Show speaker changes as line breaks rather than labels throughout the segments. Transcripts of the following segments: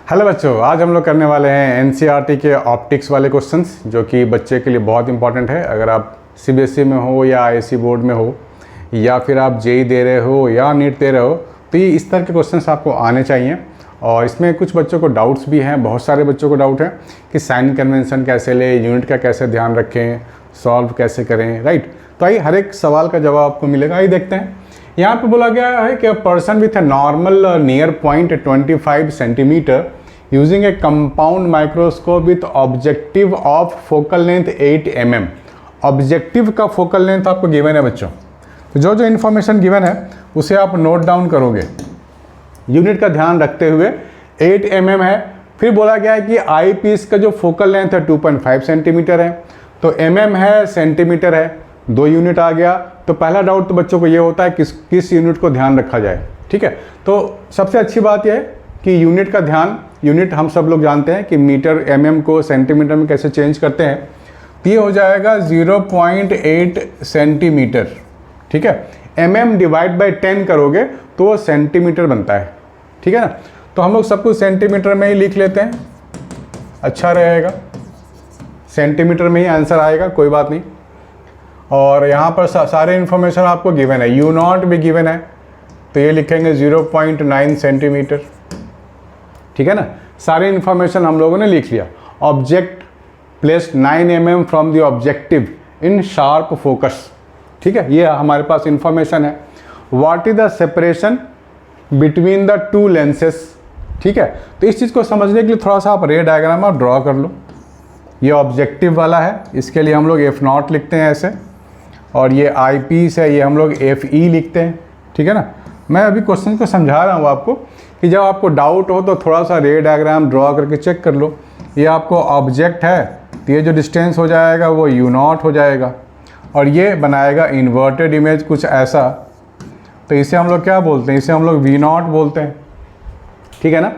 Hello बच्चों, आज हम लोग करने वाले हैं एनसीईआरटी के ऑप्टिक्स वाले क्वेश्चंस, जो कि बच्चे के लिए बहुत इंपॉर्टेंट है। अगर आप सीबीएसई में हो या आईएससी बोर्ड में हो या फिर आप जेईई दे रहे हो या नीट दे रहे हो, तो ये इस तरह के क्वेश्चंस आपको आने चाहिए। और इसमें कुछ बच्चों को डाउट्स भी हैं, बहुत सारे बच्चों को डाउट है कि साइन कन्वेंशन कैसे ले, यूनिट का कैसे ध्यान रखें, सॉल्व कैसे करें, राइट। तो आइए हर एक सवाल का जवाब आपको मिलेगा। आइए देखते हैं। यहाँ पे बोला गया है कि person with a normal near point 25 centimetre using A compound microscope with objective of focal length 8 mm। Objective का फोकल लेंथ आपको गिवन है बच्चों, तो जो जो इन्फॉर्मेशन गिवन है उसे आप नोट डाउन करोगे। यूनिट का ध्यान रखते हुए 8 mm है। फिर बोला गया है कि आई पीस का जो फोकल लेंथ है 2.5 सेंटीमीटर है, तो mm है, सेंटीमीटर है, 2 यूनिट आ गया। तो पहला डाउट तो बच्चों को ये होता है किस यूनिट को ध्यान रखा जाए, ठीक है। तो सबसे अच्छी बात यह है कि यूनिट का ध्यान, यूनिट हम सब लोग जानते हैं कि मीटर mm को सेंटीमीटर में कैसे चेंज करते हैं। तो ये हो जाएगा 0.8 सेंटीमीटर, ठीक है। mm डिवाइड बाई 10 करोगे तो वो सेंटीमीटर बनता है, ठीक है ना। तो हम लोग सब कुछ सेंटीमीटर में ही लिख लेते हैं, अच्छा रहेगा। सेंटीमीटर में ही आंसर आएगा, कोई बात नहीं। और यहाँ पर सारे इन्फॉर्मेशन आपको गिवन है, यू नॉट भी गिवन है, तो ये लिखेंगे 0.9 सेंटीमीटर, ठीक है ना। सारे इन्फॉर्मेशन हम लोगों ने लिख लिया। Object placed 9 mm from the objective in sharp focus, ठीक है, ये हमारे पास इन्फॉर्मेशन है। What is the separation between the two lenses, ठीक है। तो इस चीज़ को समझने के लिए थोड़ा सा आप रे डायग्राम आप ड्रॉ कर लो। ये ऑब्जेक्टिव वाला है, इसके लिए हम लोग F0 लिखते हैं ऐसे, और ये आई पीस है, ये हम लोग FE लिखते हैं, ठीक है ना। मैं अभी क्वेश्चन को समझा रहा हूँ आपको कि जब आपको डाउट हो तो थोड़ा सा रे डायग्राम ड्रॉ करके चेक कर लो। ये आपको ऑब्जेक्ट है, तो ये जो डिस्टेंस हो जाएगा वो U0 हो जाएगा, और ये बनाएगा इन्वर्टेड इमेज कुछ ऐसा। तो इसे हम लोग क्या बोलते हैं, इसे हम लोग V0 बोलते हैं, ठीक है ना।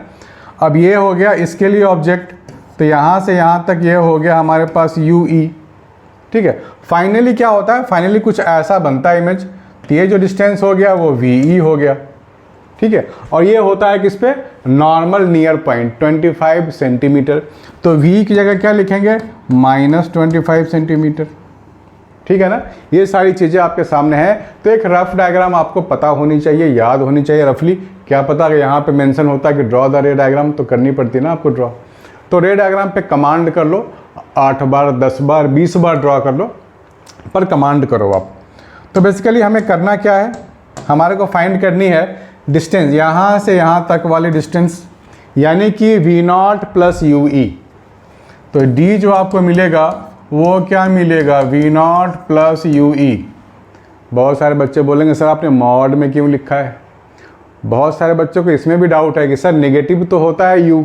अब ये हो गया इसके लिए ऑब्जेक्ट, तो यहाँ से यहाँ तक ये हो गया हमारे पास UE, ठीक है। फाइनली क्या होता है, फाइनली कुछ ऐसा बनता है इमेज। तो ये जो डिस्टेंस हो गया वो VE हो गया, ठीक है। और ये होता है किस पे, नॉर्मल नियर पॉइंट 25 सेंटीमीटर। तो V की जगह क्या लिखेंगे, -25 सेंटीमीटर, ठीक है ना। ये सारी चीज़ें आपके सामने हैं। तो एक रफ डायग्राम आपको पता होनी चाहिए, याद होनी चाहिए रफली। क्या पता कि यहाँ पे मेंशन होता है कि ड्रॉ द रे डायग्राम, तो करनी पड़ती है ना आपको ड्रॉ। तो रे डायग्राम पे कमांड कर लो, 8 बार 10 बार 20 बार ड्रॉ कर लो, पर कमांड करो आप। तो बेसिकली हमें करना क्या है, हमारे को फाइंड करनी है डिस्टेंस, यहाँ से यहाँ तक वाली डिस्टेंस, यानी कि V0 प्लस UE। तो D जो आपको मिलेगा वो क्या मिलेगा, V0 प्लस UE। बहुत सारे बच्चे बोलेंगे सर आपने मॉड में क्यों लिखा है। बहुत सारे बच्चों को इसमें भी डाउट है कि सर नेगेटिव तो होता है U,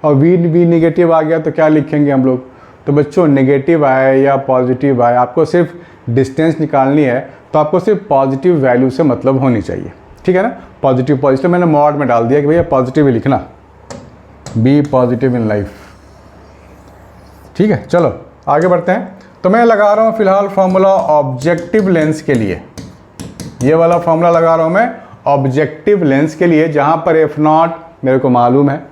और V नेगेटिव आ गया तो क्या लिखेंगे हम लोग। तो बच्चों नेगेटिव आए या पॉजिटिव आए, आपको सिर्फ डिस्टेंस निकालनी है, तो आपको सिर्फ पॉजिटिव वैल्यू से मतलब होनी चाहिए, ठीक है ना। पॉजिटिव मैंने मॉड में डाल दिया कि भैया पॉजिटिव ही लिखना, बी पॉजिटिव इन लाइफ, ठीक है। चलो आगे बढ़ते हैं। तो मैं लगा रहा हूँ फिलहाल फॉर्मूला ऑब्जेक्टिव लेंस के लिए, ये वाला फॉर्मूला लगा रहा हूँ मैं ऑब्जेक्टिव लेंस के लिए, जहाँ पर F0 मेरे को मालूम है,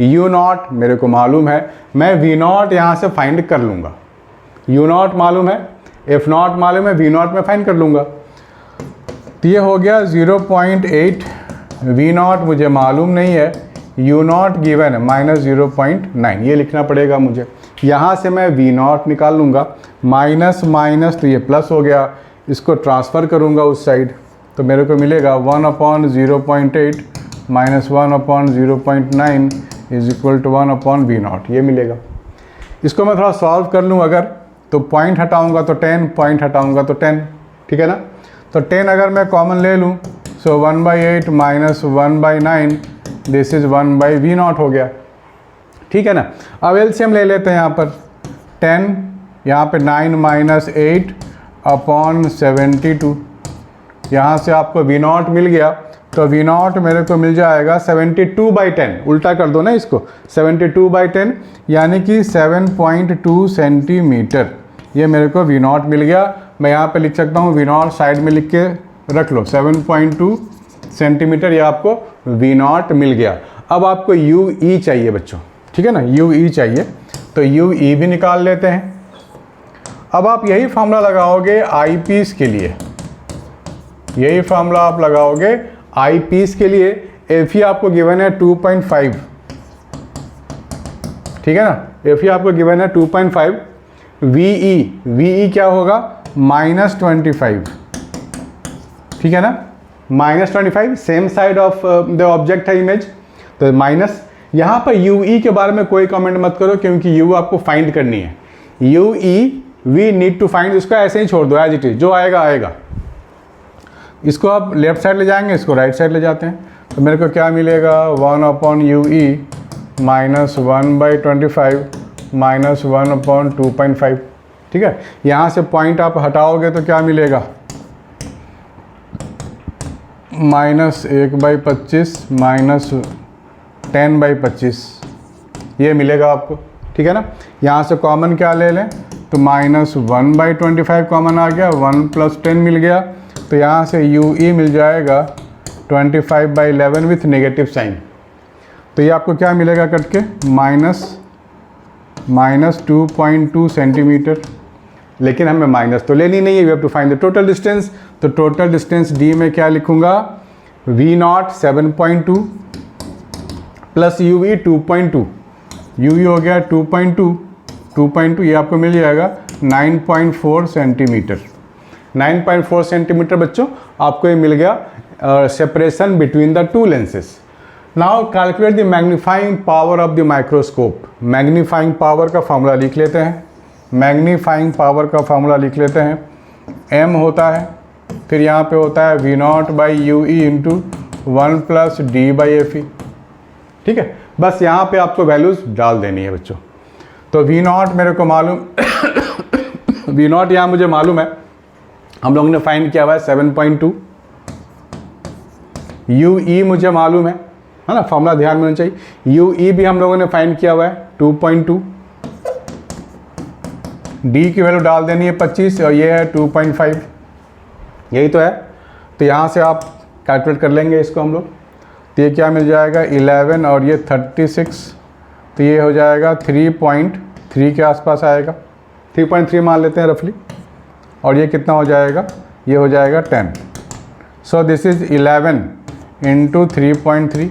U0 मेरे को मालूम है, मैं V0 यहाँ से फाइंड कर लूँगा। U0 मालूम है, F0 मालूम है, V0 में फाइंड कर लूँगा। तो ये हो गया 0.8, V0 मुझे मालूम नहीं है, U0 गिवन है -0.9, ये लिखना पड़ेगा मुझे। यहाँ से मैं V0 निकाल लूँगा, माइनस माइनस तो ये प्लस हो गया, इसको ट्रांसफ़र करूँगा उस साइड, तो मेरे को मिलेगा 1/0.8 minus 1/0.9 is equal to 1/V0, ये मिलेगा। इसको मैं थोड़ा सॉल्व कर लूँ अगर, तो पॉइंट हटाऊँगा तो 10, पॉइंट हटाऊँगा तो 10, ठीक है ना। तो 10 अगर मैं कॉमन ले लूँ, सो 1/8 माइनस 1/9 दिस इज़ 1/V0 हो गया, ठीक है ना। अब एलसीएम ले लेते हैं यहाँ पर 10, यहाँ पे 9 माइनस 8/72, यहाँ से आपको V0 मिल गया, तो V0 मेरे को मिल जाएगा 72/10, उल्टा कर दो ना इसको, 72/10 यानी कि 7.2 सेंटीमीटर, ये मेरे को V0 मिल गया। मैं यहाँ पे लिख सकता हूँ V0 साइड में लिख के रख लो, 7.2 सेंटीमीटर, ये आपको V0 मिल गया। अब आपको यू ई चाहिए बच्चों, ठीक है ना, यू ई चाहिए, तो यू ई भी निकाल लेते हैं। अब आप यही फार्मूला लगाओगे आई पीस के लिए, यही फार्मूला आप लगाओगे आई पीस के लिए। एफ ई आपको गिवन है 2.5, ठीक है ना, एफ ई आपको गिवन है 2.5। वी ई क्या होगा -25, ठीक है ना, -25, same side of the object है इमेज, तो माइनस। यहाँ पर यू ई के बारे में कोई कमेंट मत करो क्योंकि यू आपको फाइंड करनी है। U E we need to find, उसको ऐसे ही छोड़ दो एज इट इज, जो आएगा आएगा। इसको आप लेफ्ट साइड ले जाएंगे, इसको राइट साइड ले जाते हैं, तो मेरे को क्या मिलेगा 1/UE -1/25 -1/2.5, ठीक है। यहाँ से पॉइंट आप हटाओगे तो क्या मिलेगा -1/25 -10/25 ये मिलेगा आपको, ठीक है ना। यहाँ से कॉमन क्या ले लें, तो -1/25 कॉमन आ गया, 1 + 10 मिल गया, तो यहाँ से यू ई मिल जाएगा 25/11 विथ नेगेटिव साइन। तो ये आपको क्या मिलेगा कट के -2.2 सेंटीमीटर, लेकिन हमें माइनस तो लेनी नहीं है, we have to find the total distance. तो टोटल डिस्टेंस डी में क्या लिखूंगा, V0 7.2 plus U E 2.2, U E हो गया 2.2, ये आपको मिल जाएगा 9.4 सेंटीमीटर। 9.4 सेंटीमीटर बच्चों आपको ये मिल गया separation between the two lenses. Now calculate the magnifying power of the microscope. Magnifying power का फॉर्मूला लिख लेते हैं, मैग्नीफाइंग पावर का फॉर्मूला लिख लेते हैं। m होता है, फिर यहाँ पे होता है V0/UE × 1 + D/FE, ठीक है। बस यहाँ पे आपको वैल्यूज़ डाल देनी है बच्चों। तो V0 मेरे को मालूम V0 यहाँ मुझे मालूम है, हम लोगों ने फाइंड किया हुआ है 7.2। UE मुझे मालूम है ना, फॉर्मूला ध्यान में होना चाहिए। UE भी हम लोगों ने फाइंड किया हुआ है 2.2। D की वैल्यू डाल देनी है 25 और ये है 2.5, यही तो है। तो यहाँ से आप कैलकुलेट कर लेंगे इसको हम लोग, तो ये क्या मिल जाएगा 11 और ये 36, तो ये हो जाएगा 3.3 के आसपास आएगा, 3.3 मान लेते हैं रफली, और ये कितना हो जाएगा, ये हो जाएगा 10। So this is 11 × 3.3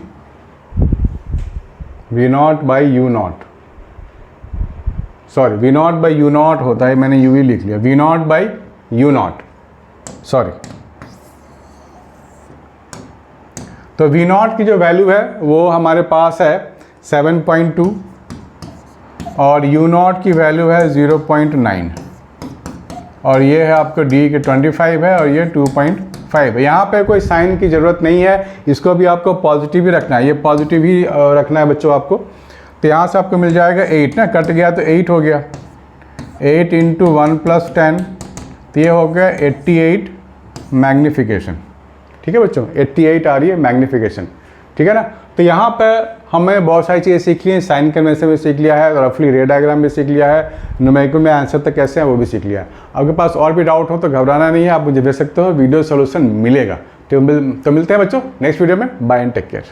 V0/U0, sorry V0/U0 होता है, मैंने U ही लिख लिया, V0/U0, सॉरी। तो V0 की जो वैल्यू है वो हमारे पास है 7.2 और U0 की वैल्यू है 0.9 और ये है आपको D के 25 है और ये 2.5 है। यहाँ पे कोई साइन की ज़रूरत नहीं है, इसको भी आपको पॉजिटिव ही रखना है, ये पॉजिटिव ही रखना है बच्चों आपको। तो यहाँ से आपको मिल जाएगा 8 ना, कट गया तो 8 हो गया, 8 × 1 + 10, तो ये हो गया 88 मैग्नीफिकेशन, ठीक है बच्चों, 88 आ रही है मैग्नीफिकेशन, ठीक है ना। तो यहाँ पर हमें बहुत सारी चीज़ें सीख ली हैं, साइन कन्वेंशन में सीख लिया है, रफली रे डायग्राम भी सीख लिया है, न्यूमेरिकल में आंसर तक कैसे हैं वो भी सीख लिया है। आपके पास और भी डाउट हो तो घबराना नहीं है, आप मुझे भेज सकते हो, वीडियो सोल्यूशन मिलेगा। तो मिलते हैं बच्चों नेक्स्ट वीडियो में, बाय एंड टेक केयर।